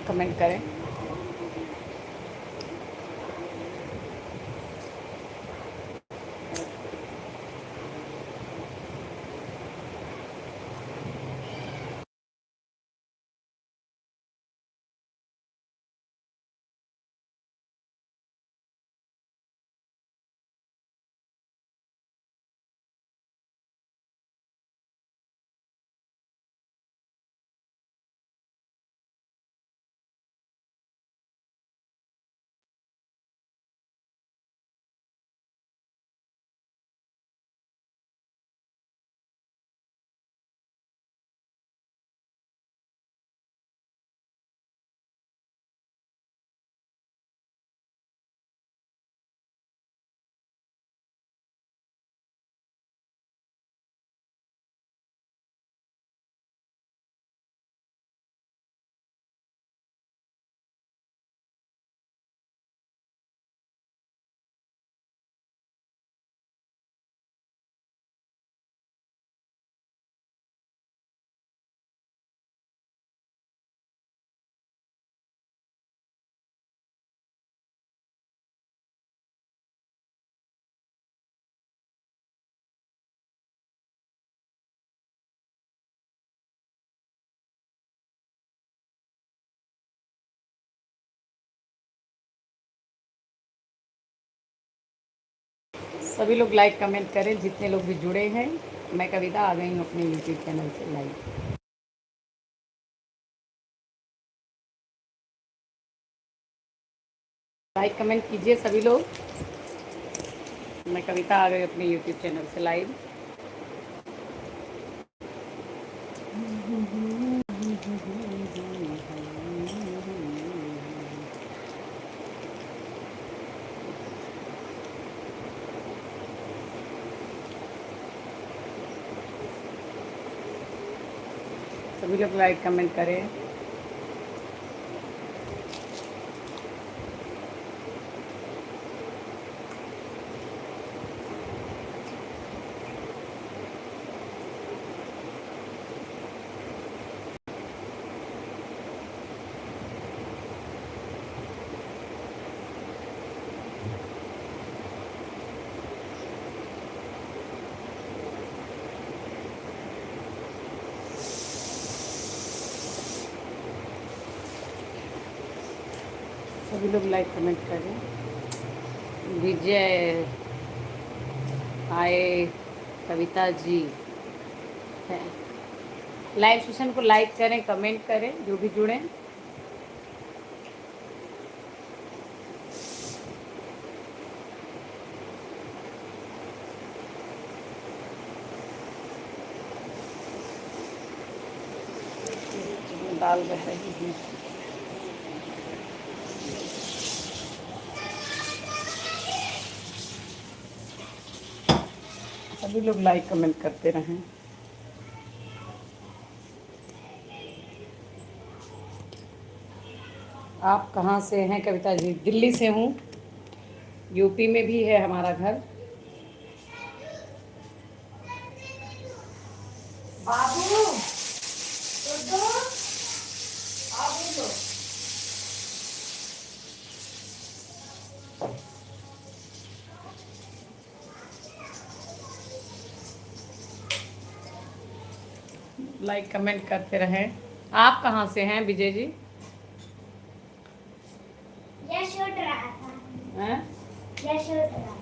Comment करें। सभी लोग लाइक कमेंट करें, जितने लोग भी जुड़े हैं। मैं कविता आ गई हूँ अपने यूट्यूब चैनल से लाइव। लाइक कमेंट कीजिए सभी लोग। मैं कविता आ गई अपने यूट्यूब चैनल से लाइव। सभी लोग लाइक कमेंट करें। सभी लोग लाइक कमेंट करें। विजय हाय, कविता जी है। लाइव सेशन को लाइक करें, कमेंट करें, जो भी जुड़े। दाल बह रही है। सभी लोग लाइक कमेंट करते रहें। आप कहाँ से हैं कविता जी? दिल्ली से हूँ। यूपी में भी है हमारा घर। बाबू लाइक कमेंट करते रहें। आप कहाँ से हैं विजय जी? यश उठ रहा था। हैं? यश उठ रहा था।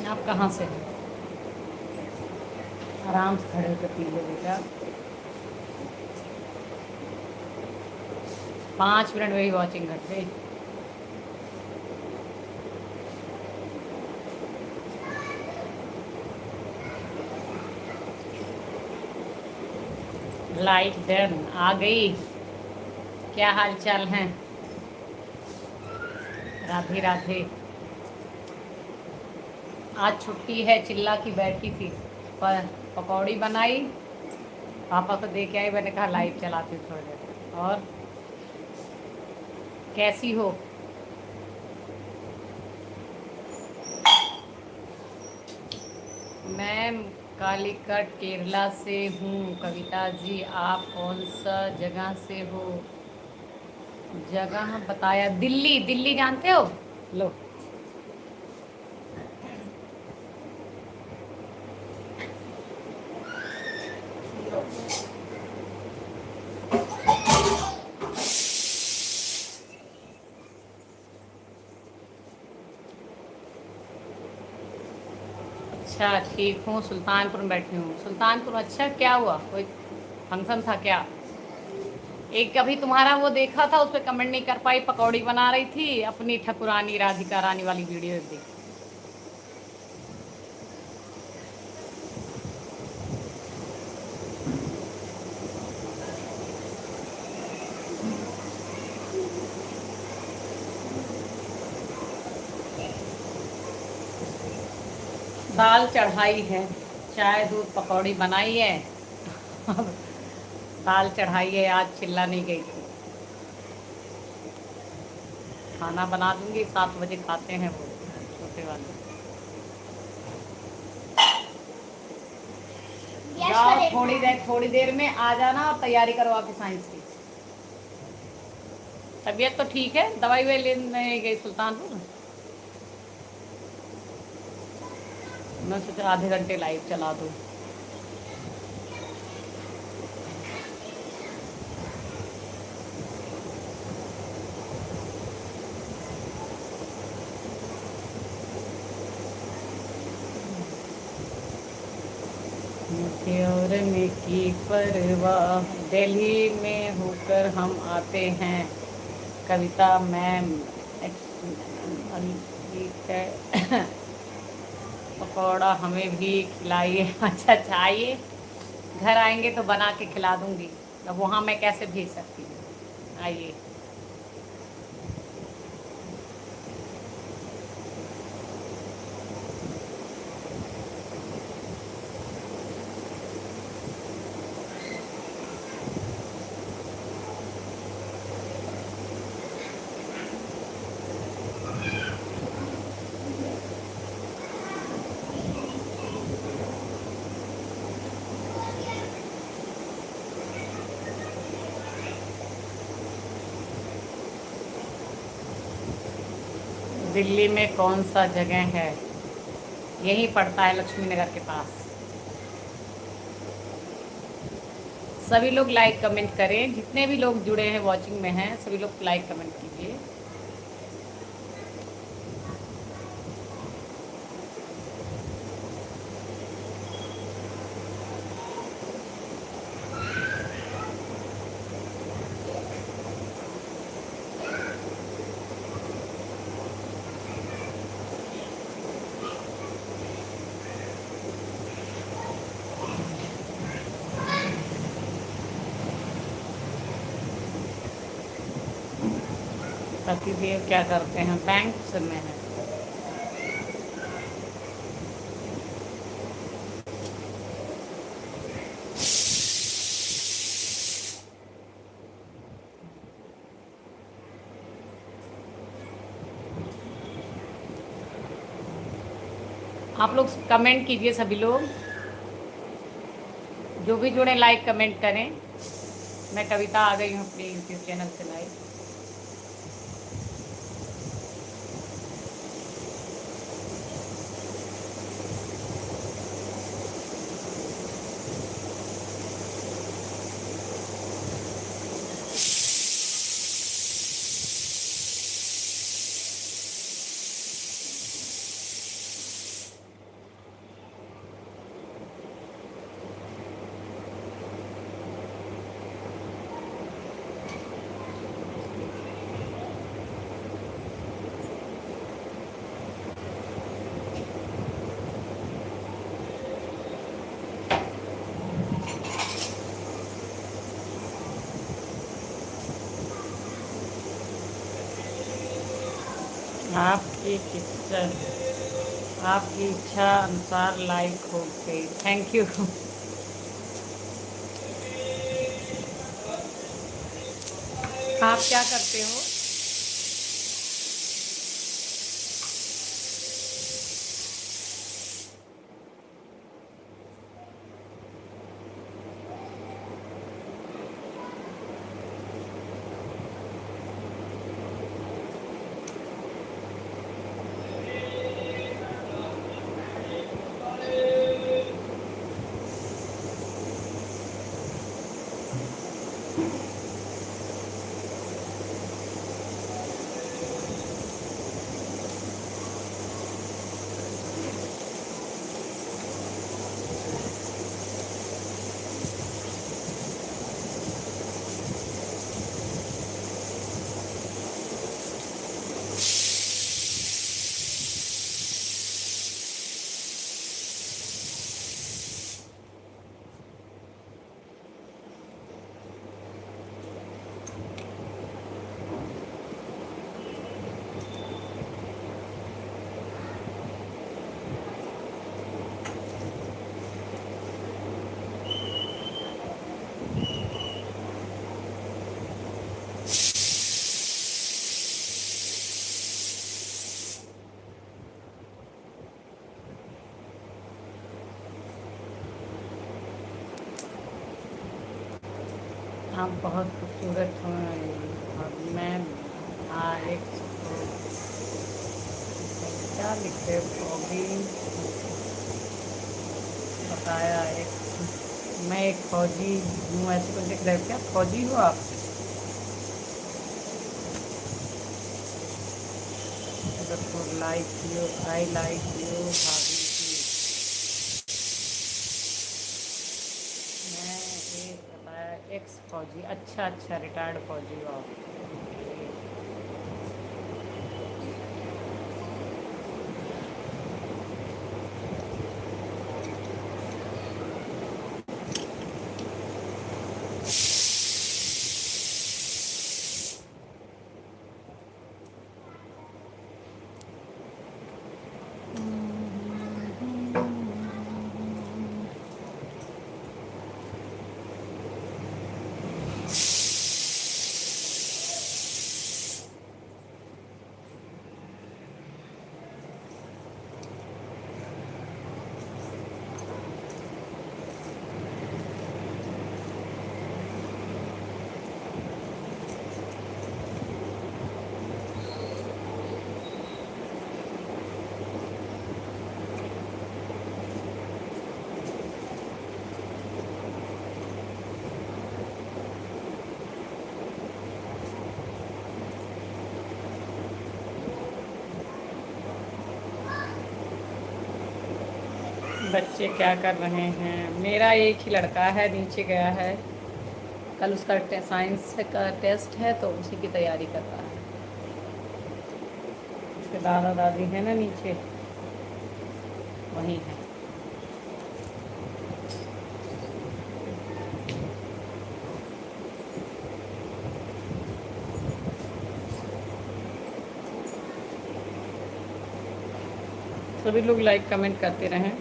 आप कहाँ से हैं? आराम से खड़े होकर पी लो बेटा। 5 मिनट में ही वॉचिंग कर गई। लाइक डन आ गई। क्या हाल चाल है? राधे राधे। आज छुट्टी है, चिल्ला की बैठी थी पर पकौड़ी बनाई, पापा को दे के आई। मैंने कहा लाइव चलाती हूँ थोड़ी देर। और कैसी हो? मैं कालीकट केरला से हूँ। कविता जी आप कौन सा जगह से हो? जगह बताया, दिल्ली। दिल्ली जानते हो? लो, अच्छा ठीक हूँ, सुल्तानपुर में बैठी हूँ। सुल्तानपुर, अच्छा क्या हुआ, कोई फंक्शन था क्या? एक कभी तुम्हारा वो देखा था, उस पर कमेंट नहीं कर पाई, पकौड़ी बना रही थी अपनी ठकुरानी राधिका रानी वाली वीडियो देखी। दाल चढ़ाई है, चाय दूध पकौड़ी बनाई है। दाल चढ़ाई है, आज चिल्ला नहीं गई थी। खाना बना दूंगी, 7 बजे खाते हैं वो छोटे वाले। यश जाओ, को देखना है। थोड़ी देर में आ जाना और तैयारी करो आपकी साइंस की। तबीयत तो ठीक है, दवाई वही लेने गई सुल्तानपुर। मैं सोचा आधे घंटे लाइव चला दूँ। मुझे और में की परवाह, दिल्ली में होकर हम आते हैं। कविता मैम, ठीक है। पकौड़ा हमें भी खिलाइए। अच्छा अच्छा, आइए, घर आएंगे तो बना के खिला दूंगी। अब वहाँ मैं कैसे भेज सकती हूँ, आइए। दिल्ली में कौन सा जगह है? यही पड़ता है, लक्ष्मी नगर के पास। सभी लोग लाइक कमेंट करें, जितने भी लोग जुड़े हैं वॉचिंग में हैं, सभी लोग लाइक कमेंट कीजिए। पतिदेव क्या करते हैं? बैंक में है। आप लोग कमेंट कीजिए, सभी लोग जो भी जुड़े लाइक कमेंट करें। मैं कविता आ गई हूँ अपने यूट्यूब चैनल से लाइव। आपकी किचन आपकी इच्छा अनुसार लाइक हो गई, थैंक यू। आप क्या करते हो? आप बहुत खूबसूरत हो और मैं एक क्या लिखते हो भी बताया एक, मैं एक फौजी हूँ ऐसे कुछ लिख रहे हो क्या? फौजी हो आप? Like you, I like you भाभी जी। मैं एक बताया एक्स फौजी, अच्छा अच्छा रिटायर्ड फौजी हो आप। बच्चे क्या कर रहे हैं? मेरा एक ही लड़का है, नीचे गया है, कल उसका साइंस का टेस्ट है तो उसी की तैयारी कर रहा है। उसके दादा दादी है ना नीचे, वहीं है। सभी लोग लाइक कमेंट करते रहें।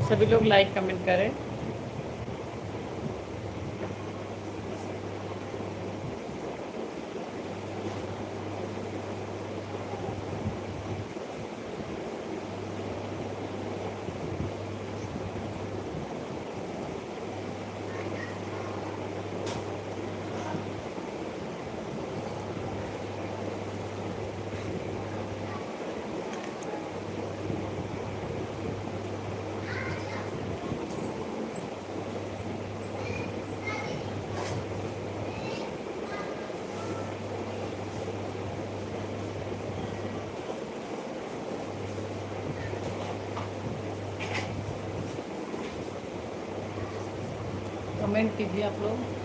सभी लोग लाइक कमेंट करें। कमेंट कीजिए आप लोग।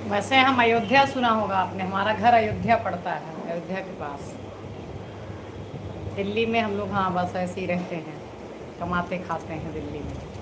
वैसे हम अयोध्या सुना होगा आपने, हमारा घर अयोध्या पड़ता है, अयोध्या के पास। दिल्ली में हम लोग हाँ बस ऐसे ही रहते हैं, कमाते खाते हैं दिल्ली में।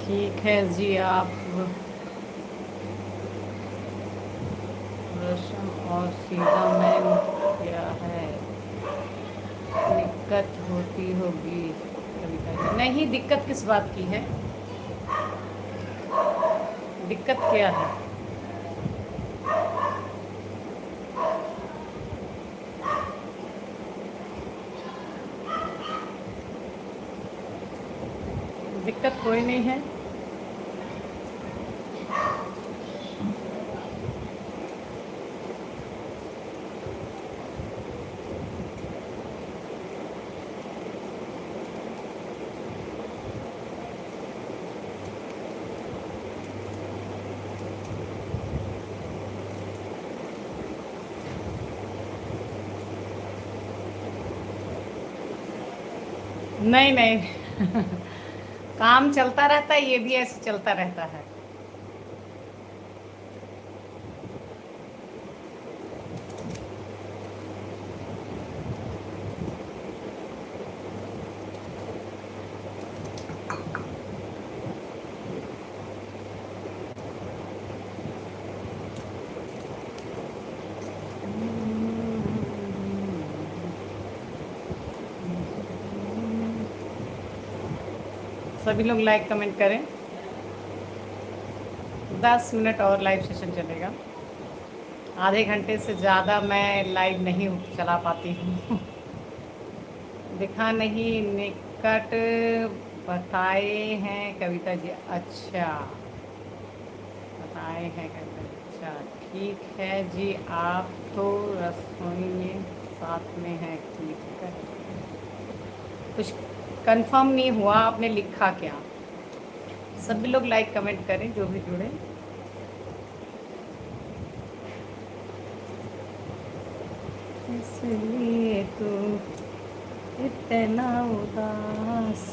ठीक है जी। आप रस्म और सीधा मैम क्या है, दिक्कत होती होगी कभी कभी? नहीं, दिक्कत किस बात की है, दिक्कत क्या है? दिक्कत कोई नहीं है। नहीं नहीं काम चलता रहता है, ये भी ऐसे चलता रहता है। सभी लोग लाइक कमेंट करें। 10 मिनट और लाइव सेशन चलेगा। आधे घंटे से ज़्यादा मैं लाइव नहीं चला पाती हूँ दिखा नहीं निकट बताए हैं कविता जी। अच्छा, बताए हैं कविता जी। अच्छा ठीक है जी। आप तो रसोई में साथ में हैं, ठीक है। कुछ कंफर्म नहीं हुआ, आपने लिखा क्या? सभी लोग लाइक कमेंट करें जो भी जुड़े। इसलिए तू इतना उदास।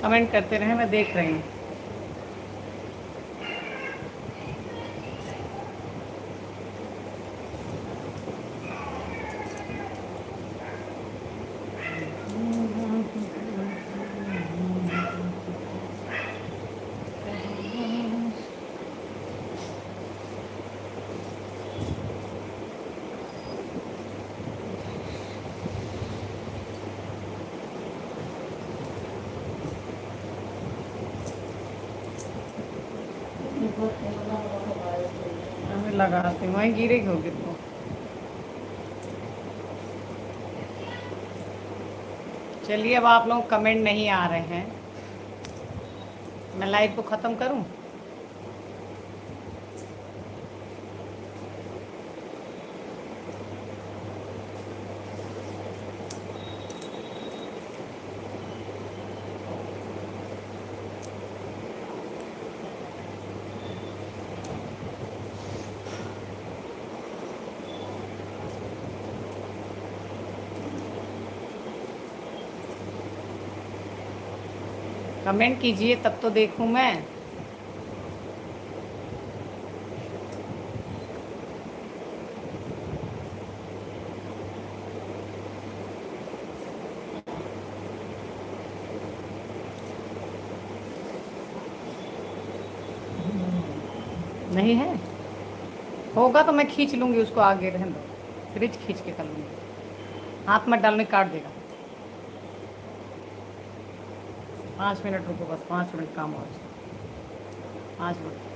कमेंट करते रहे, मैं देख रही हूँ। मैं लगाती हूँ, वहीं गिरेगी होगी तो। चलिए, अब आप लोग कमेंट नहीं आ रहे हैं, मैं लाइव को ख़त्म करूँ। कमेंट कीजिए तब तो देखूं मैं। नहीं है, होगा तो मैं खींच लूंगी उसको, आगे रहने दो, फ्रिज खींच के कर लूंगी। हाथ मत डालने, काट देगा। 5 मिनट रुको, बस 5 मिनट काम और 5 मिनट।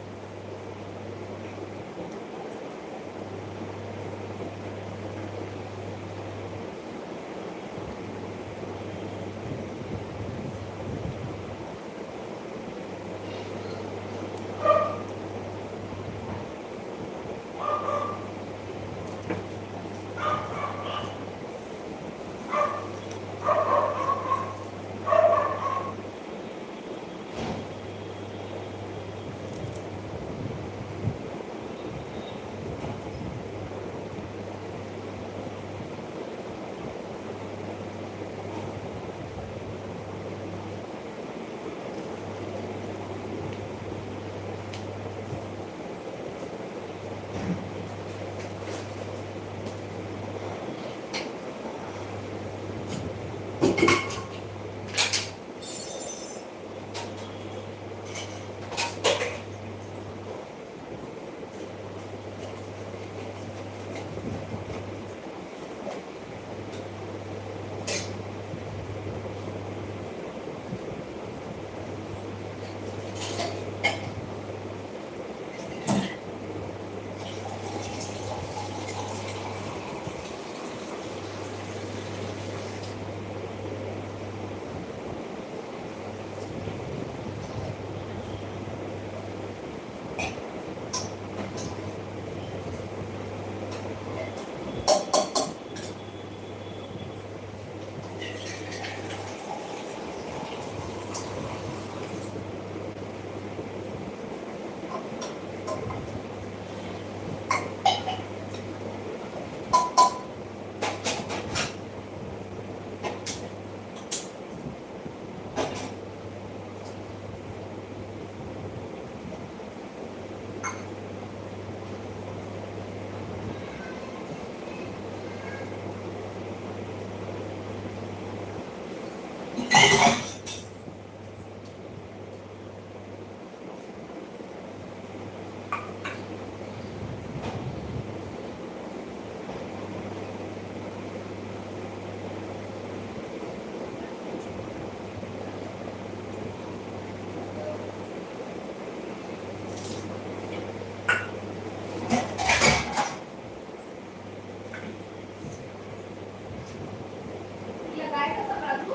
लाएगा सब राजू?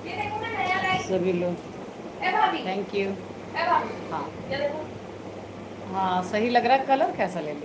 ये देखो मैं नया लाया। सभी लोग ए भाभी, थैंक यू। ए भाभी, हाँ ये देखो। हाँ सही लग रहा है, कलर कैसा ले लो।